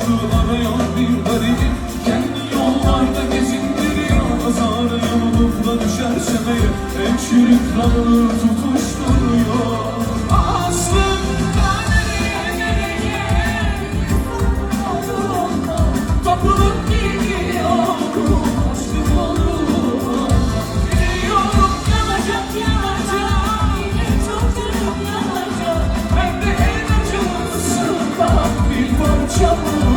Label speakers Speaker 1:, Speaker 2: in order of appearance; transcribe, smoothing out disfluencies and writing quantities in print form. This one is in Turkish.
Speaker 1: aşkı arayan bir garibim kendi yollarda gezindiriyor. Azarı yanılıp da düşersem eğer en çürük kanını tutuşturuyor. Aslında nereye tapılıp gidiyorum aşkım olur. Biliyorum yanacak yine çok yanacak. Ben de en acımsızdan bir parça